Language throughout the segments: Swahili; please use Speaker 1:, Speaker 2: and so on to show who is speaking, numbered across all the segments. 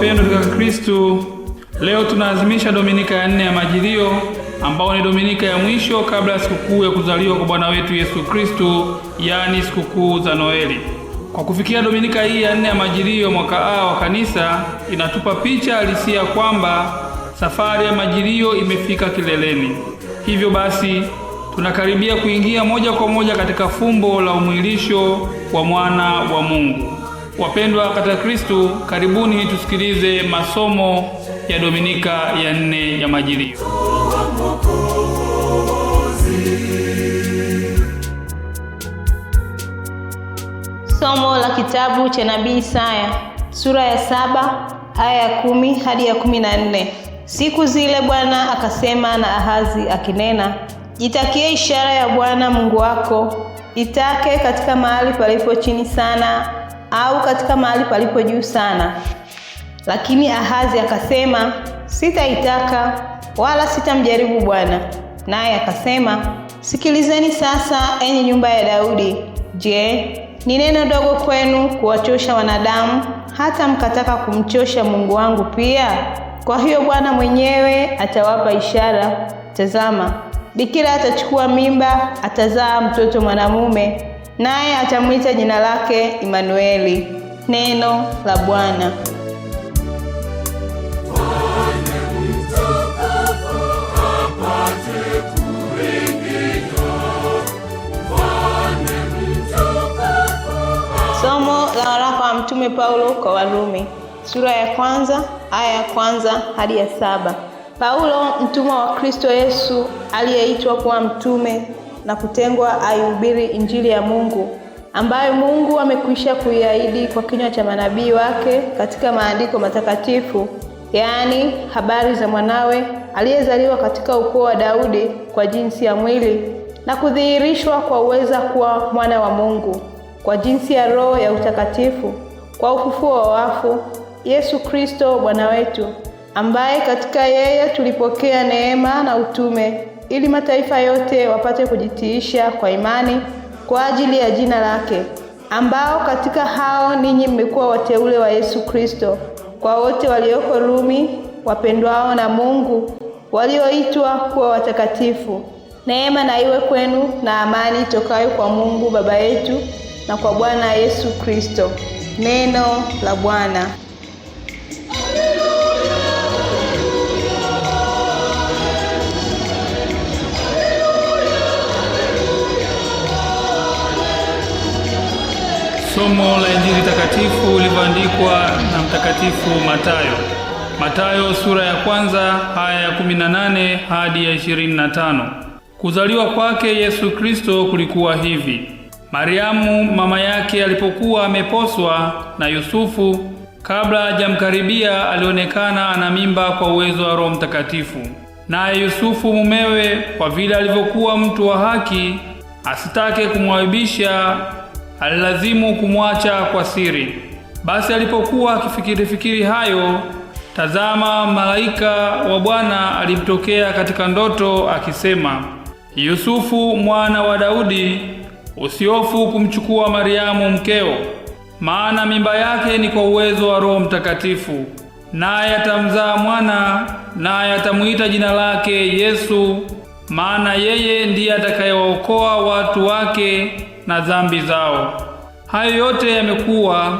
Speaker 1: Wapendwa katika Kristo, leo tunaadhimisha Dominika ya 4 ya Majilio, ambao ni Dominika ya mwisho kabla ya sikukuu ya kuzaliwa kwa Bwana wetu Yesu Kristo, yaani sikukuu za Noeli. Kwa kufikia Dominika hii ya 4 ya Majilio mwaka A wa Kanisa, inatupa picha halisia kwamba safari ya Majilio imefika kileleni. Hivyo basi, tunakaribia kuingia moja kwa moja katika fumbo la umwilisho wa mwana wa Mungu. Wapendwa katika Kristo, karibuni tusikilize masomo ya Dominika ya 4 ya Majilio.
Speaker 2: Somo la kitabu cha Nabii Isaya, sura ya 7 aya ya 10 hadi ya 14. Siku zile Bwana akasema na Ahazi akinena, jitakie ishara ya Bwana Mungu wako, itake katika mahali palipo chini sana au katika mahali palipo juu sana. Lakini Ahazi akasema, sitaitaka wala sitamjaribu Bwana. Naye akasema, sikilizeni sasa, enyi nyumba ya Daudi. Je, ni neno dogo kwenu kuwachosha wanadamu, hata mkataka kumchosha Mungu wangu pia? Kwa hiyo Bwana mwenyewe atawapa ishara. Tazama, bikira atachukua mimba, atazaa mtoto mwanamume, naye atamwita jina lake Imanueli. Neno la Bwana. Somo la waraka wa Mtume Paulo kwa Warumi, sura ya 1 aya ya 1 hadi ya 7. Paulo, mtumwa wa Kristo Yesu, aliyeitwa kuwa mtume na kutengwa aihubiri Injili ya Mungu, ambayo Mungu amekwisha kuiahidi kwa kinywa cha manabii wake katika maandiko matakatifu, yaani habari za mwanawe aliyezaliwa katika ukoo wa Daudi kwa jinsi ya mwili, na kudhihirishwa kwa uweza kuwa mwana wa Mungu kwa jinsi ya Roho ya utakatifu, kwa ufufuo wa wafu, Yesu Kristo Bwana wetu, ambaye katika yeye tulipokea neema na utume, ili mataifa yote wapate kujitiisha kwa imani kwa ajili ya jina lake, ambao katika hao ninyi mmekuwa wateule wa Yesu Kristo, kwa wote walioko Rumi, wapendwao na Mungu, walioitwa kuwa watakatifu. Neema na iwe kwenu na amani tokayo kwa Mungu Baba yetu na kwa Bwana Yesu Kristo. Neno la Bwana.
Speaker 1: Somo la Injili takatifu lilivyoandikwa na Mtakatifu Mathayo. Mathayo sura ya 1 aya ya 18 hadi ya 25. Kuzaliwa kwake Yesu Kristo kulikuwa hivi. Mariamu mama yake alipokuwa ameposwa na Yusufu, kabla hajamkaribia alionekana ana mimba kwa uwezo wa Roho Mtakatifu. Naye Yusufu mumewe, kwa vile alivyokuwa mtu wa haki, asitake kumwaibisha, alilazimu kumwacha kwa siri. Basi alipokuwa akifikiri hayo, tazama, malaika wa Bwana alimtokea katika ndoto akisema, Yusufu mwana wa Daudi, usihofu kumchukua Mariamu mkeo, maana mimba yake ni kwa uwezo wa Roho Mtakatifu. Naye atamzaa mwana, naye atamuita jina lake Yesu, maana yeye ndiye atakayewaokoa watu wake na dhambi zao. Hayo yote yamekuwa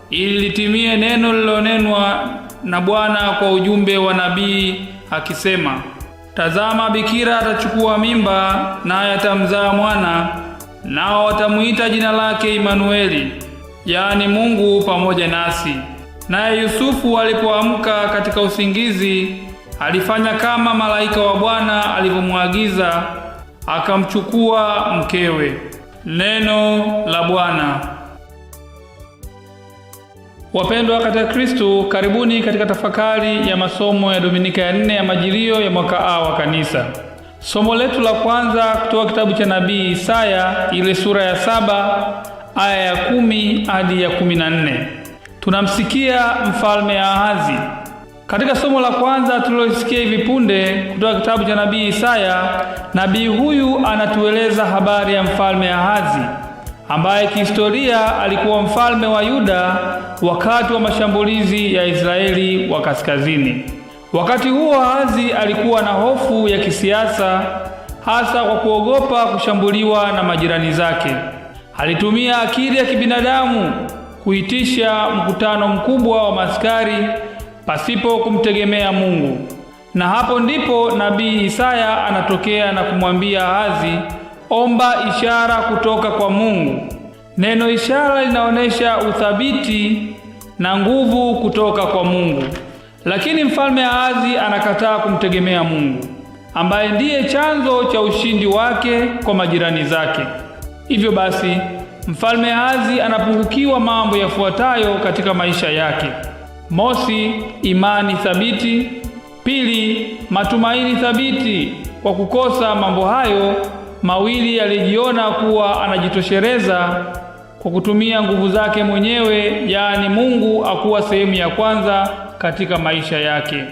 Speaker 1: ili litimie neno lililonenwa na Bwana kwa ujumbe wa nabii akisema, tazama, bikira atachukua mimba, naye atamzaa mwana, nao watamuita jina lake Imanueli, yaani Mungu pamoja nasi. Naye Yusufu alipoamka katika usingizi, alifanya kama malaika wa Bwana alivyomwagiza, akamchukua mkewe. Neno la Bwana. Wapendwa katika Kristo, karibuni katika tafakari ya masomo ya Dominika ya 4 ya Majilio ya mwaka A wa Kanisa. Somo letu la kwanza kutoka kitabu cha Nabii Isaya, ile sura ya 7 aya ya 10 hadi ya 14. Tunamsikia mfalme Ahazi. Katika somo la kwanza tulilosikia hivi punde kutoka kitabu cha Nabii Isaya, nabii huyu anatueleza habari ya mfalme Ahazi ambaye kihistoria alikuwa mfalme wa Yuda wakati wa mashambulizi ya Israeli wa kaskazini. Wakati huo Ahazi alikuwa na hofu ya kisiasa, hasa kwa kuogopa kushambuliwa na majirani zake. Alitumia akili ya kibinadamu kuitisha mkutano mkubwa wa maaskari pasipo kumtegemea Mungu. Na hapo ndipo nabii Isaya anatokea na kumwambia Ahazi, omba ishara kutoka kwa Mungu. Neno ishara linaonyesha uthabiti na nguvu kutoka kwa Mungu. Lakini mfalme Ahazi anakataa kumtegemea Mungu, ambaye ndiye chanzo cha ushindi wake kwa majirani zake. Hivyo basi, mfalme Ahazi anapungukiwa mambo yafuatayo katika maisha yake. Mosi, imani thabiti. Pili, matumaini thabiti. Kwa kukosa mambo hayo mawili, alijiona kuwa anajitosheleza kwa kutumia nguvu zake mwenyewe, yaani Mungu akuwa sehemu ya kwanza katika maisha yake.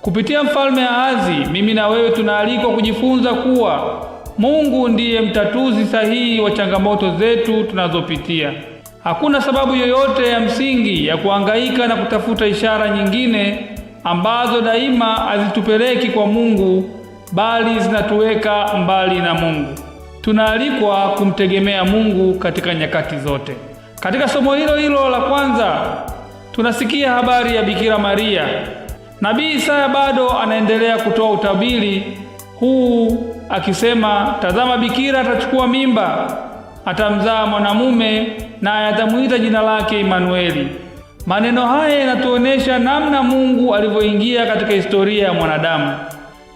Speaker 1: Kupitia mfalme Ahazi, mimi na wewe tunaalikwa kujifunza kuwa Mungu ndiye mtatuzi sahihi wa changamoto zetu tunazopitia. Hakuna sababu yoyote ya msingi ya kuhangaika na kutafuta ishara nyingine ambazo daima hazitupeleki kwa Mungu, bali zinatuweka mbali na Mungu. Tunaalikwa kumtegemea Mungu katika nyakati zote. Katika somo hilo hilo la kwanza tunasikia habari ya Bikira Maria. Nabii Isaya bado anaendelea kutoa utabiri huu akisema, tazama, bikira atachukua mimba, atamzaa mwanamume, naye atamuita jina lake Imanueli. Maneno haya yanatuonesha namna Mungu alivyoingia katika historia ya mwanadamu.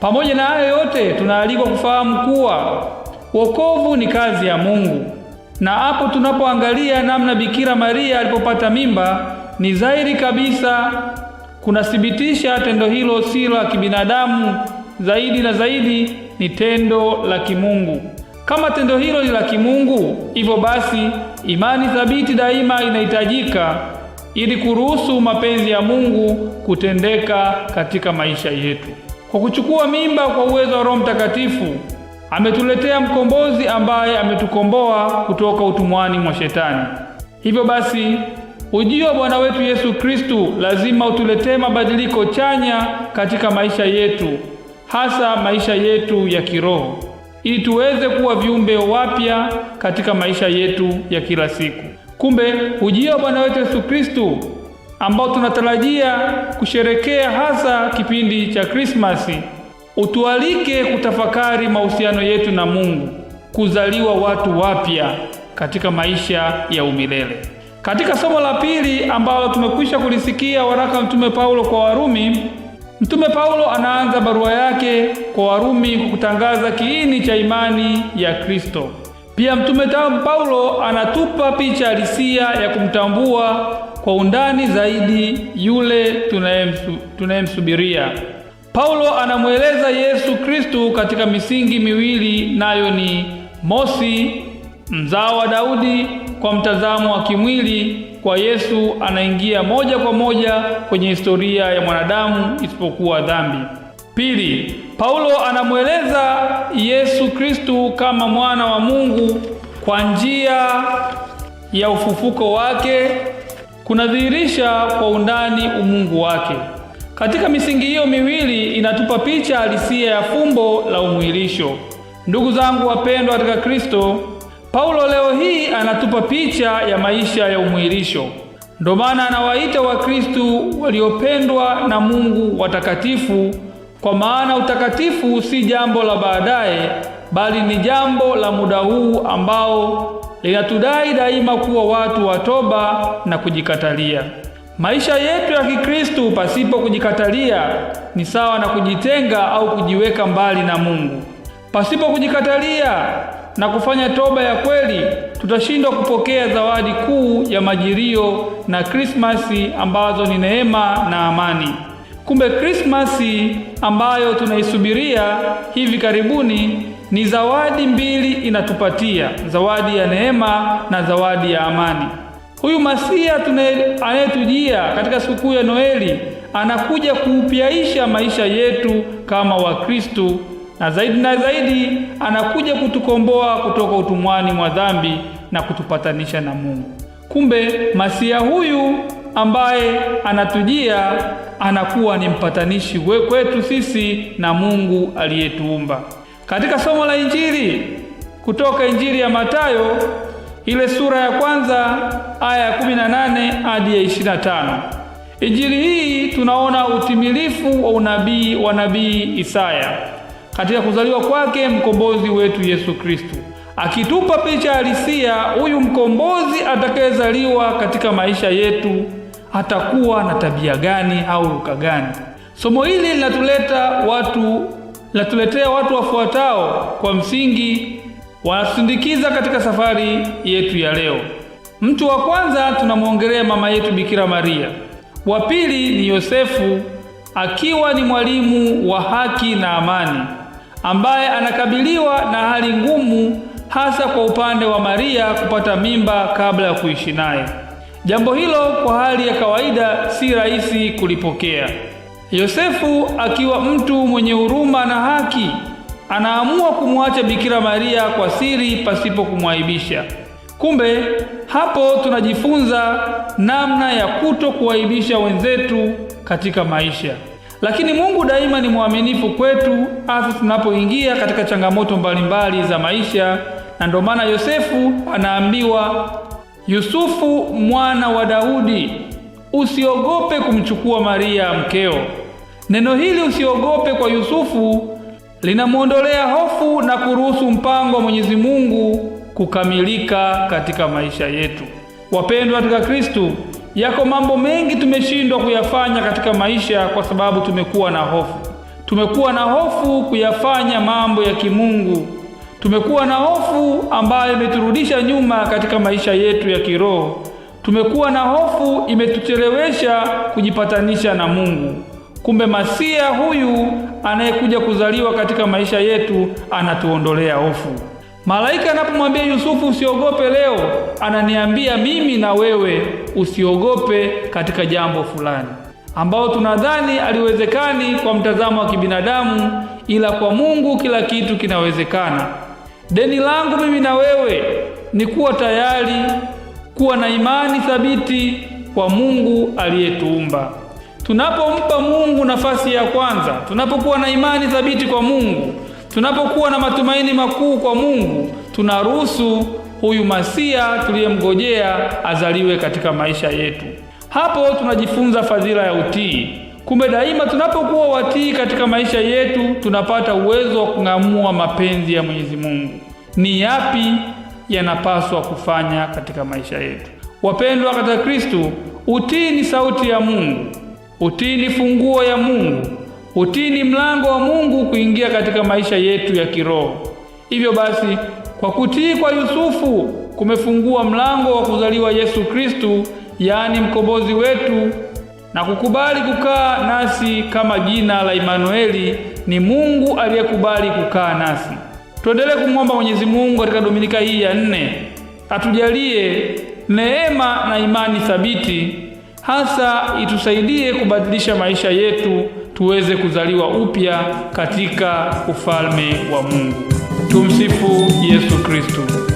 Speaker 1: Pamoja na hayo yote, tunaalikwa kufahamu kuwa wokovu ni kazi ya Mungu. Na hapo tunapoangalia namna Bikira Maria alipopata mimba, ni dhahiri kabisa kunathibitisha tendo hilo si la kibinadamu, zaidi na zaidi ni tendo la kimungu. Kama tendo hilo ni la kimungu, hivyo basi imani thabiti daima inahitajika ili kuruhusu mapenzi ya Mungu kutendeka katika maisha yetu. Kwa kuchukua mimba kwa uwezo wa Roho Mtakatifu, ametuletea mkombozi ambaye ametukomboa kutoka utumwani mwa Shetani. Hivyo basi, ujio wa Bwana wetu Yesu Kristu lazima utuletee mabadiliko chanya katika maisha yetu, hasa maisha yetu ya kiroho, ili tuweze kuwa viumbe wapya katika maisha yetu ya kila siku. Kumbe ujio wa Bwana wetu Yesu Kristu ambao tunatarajia kusherekea hasa kipindi cha Krismasi, utualike kutafakari mahusiano yetu na Mungu, kuzaliwa watu wapya katika maisha ya umilele. Katika somo la pili ambalo tumekwisha kulisikia, waraka Mtume Paulo kwa Warumi, Mtume Paulo anaanza barua yake kwa Warumi kwa kutangaza kiini cha imani ya Kristo. Pia Mtume Paulo anatupa picha halisia ya kumtambua kwa undani zaidi yule tunayemsubiria. Paulo anamweleza Yesu Kristu katika misingi miwili, nayo ni mosi, mzao wa Daudi kwa mtazamo wa kimwili. Kwa Yesu anaingia moja kwa moja kwenye historia ya mwanadamu isipokuwa dhambi. Pili, Paulo anamweleza Yesu Kristu kama mwana wa Mungu kwa njia ya ufufuko wake, kunadhihirisha kwa undani umungu wake. Katika misingi hiyo miwili inatupa picha halisia ya fumbo la umwilisho. Ndugu zangu wapendwa katika Kristo, Paulo leo hii anatupa picha ya maisha ya umwilisho. Ndio maana anawaita Wakristo waliopendwa na Mungu watakatifu, kwa maana utakatifu si jambo la baadaye, bali ni jambo la muda huu ambao linatudai daima kuwa watu wa toba na kujikatalia. Maisha yetu ya Kikristo pasipo kujikatalia ni sawa na kujitenga au kujiweka mbali na Mungu. Pasipo kujikatalia na kufanya toba ya kweli, tutashindwa kupokea zawadi kuu ya Majilio na Krismasi ambazo ni neema na amani. Kumbe Krismasi ambayo tunaisubiria hivi karibuni ni zawadi mbili inatupatia, zawadi ya neema na zawadi ya amani. Huyu Masia anayetujia katika sikukuu ya Noeli anakuja kuupyaisha maisha yetu kama Wakristo, na zaidi anakuja kutukomboa kutoka utumwani mwa dhambi na kutupatanisha na Mungu. Kumbe Masia huyu ambaye anatujia anakuwa ni mpatanishi kwetu sisi na Mungu aliyetuumba. Katika somo la Injili kutoka Injili ya Mathayo ile sura ya kwanza aya ya 18 hadi ya 25. Injili hii tunaona utimilifu wa unabii wa nabii Isaya katika kuzaliwa kwake mkombozi wetu Yesu Kristo, akitupa picha halisia huyu mkombozi atakayezaliwa katika maisha yetu atakuwa na tabia gani au luka gani. Somo hili linatuletea watu wafuatao kwa msingi wanasindikiza katika safari yetu ya leo. Mtu wa kwanza tunamwongelea mama yetu Bikira Maria. Wa pili ni Yosefu, akiwa ni mwalimu wa haki na amani, ambaye anakabiliwa na hali ngumu, hasa kwa upande wa Maria kupata mimba kabla ya kuishi naye. Jambo hilo kwa hali ya kawaida si rahisi kulipokea. Yosefu akiwa mtu mwenye huruma na haki, anaamua kumwacha Bikira Maria kwa siri pasipo kumwaibisha. Kumbe hapo tunajifunza namna ya kuwaibisha wenzetu katika maisha. Lakini Mungu daima ni mwaminifu kwetu, hasa tunapoingia katika changamoto mbalimbali za maisha, na ndio maana Yosefu anaambiwa, Yusufu mwana wa Daudi, usiogope kumchukua Maria mkeo. Neno hili usiogope kwa Yusufu linamwondolea hofu na kuruhusu mpango wa Mwenyezi Mungu kukamilika katika maisha yetu. Wapendwa katika Kristo, yako mambo mengi tumeshindwa kuyafanya katika maisha kwa sababu tumekuwa na hofu. Tumekuwa na hofu kuyafanya mambo ya kimungu. Tumekuwa na hofu ambayo imeturudisha nyuma katika maisha yetu ya kiroho. Tumekuwa na hofu imetuchelewesha kujipatanisha na Mungu. Kumbe Masia huyu anayekuja kuzaliwa katika maisha yetu anatuondolea hofu. Malaika anapomwambia Yusufu usiogope leo, ananiambia mimi na wewe usiogope katika jambo fulani ambao tunadhani aliwezekani kwa mtazamo wa kibinadamu, ila kwa Mungu kila kitu kinawezekana. Deni langu mimi na wewe ni kuwa tayari, kuwa na imani thabiti kwa Mungu aliyetuumba. Tunapompa Mungu nafasi ya kwanza, tunapokuwa na imani thabiti kwa Mungu, tunapokuwa na matumaini makuu kwa Mungu, tunaruhusu huyu Masia tuliyemgojea azaliwe katika maisha yetu. Hapo tunajifunza fadhila ya utii. Kumbe daima tunapokuwa watii katika maisha yetu, tunapata uwezo wa kung'amua mapenzi ya Mwenyezi Mungu. Ni yapi yanapaswa kufanya katika maisha yetu? Wapendwa katika Kristo, utii ni sauti ya Mungu. Utii ni funguo ya Mungu. Utii ni mlango wa Mungu kuingia katika maisha yetu ya kiroho. Hivyo basi, kwa kutii kwa Yusufu kumefungua mlango wa kuzaliwa Yesu Kristo, yaani mkombozi wetu, na kukubali kukaa nasi kama jina la Imanueli, ni Mungu aliyekubali kukaa nasi. Tuendelee kumwomba Mwenyezi Mungu katika Dominika hii ya 4 atujalie neema na imani thabiti, hasa itusaidie kubadilisha maisha yetu tuweze kuzaliwa upya katika ufalme wa Mungu. Tumsifu Yesu Kristo.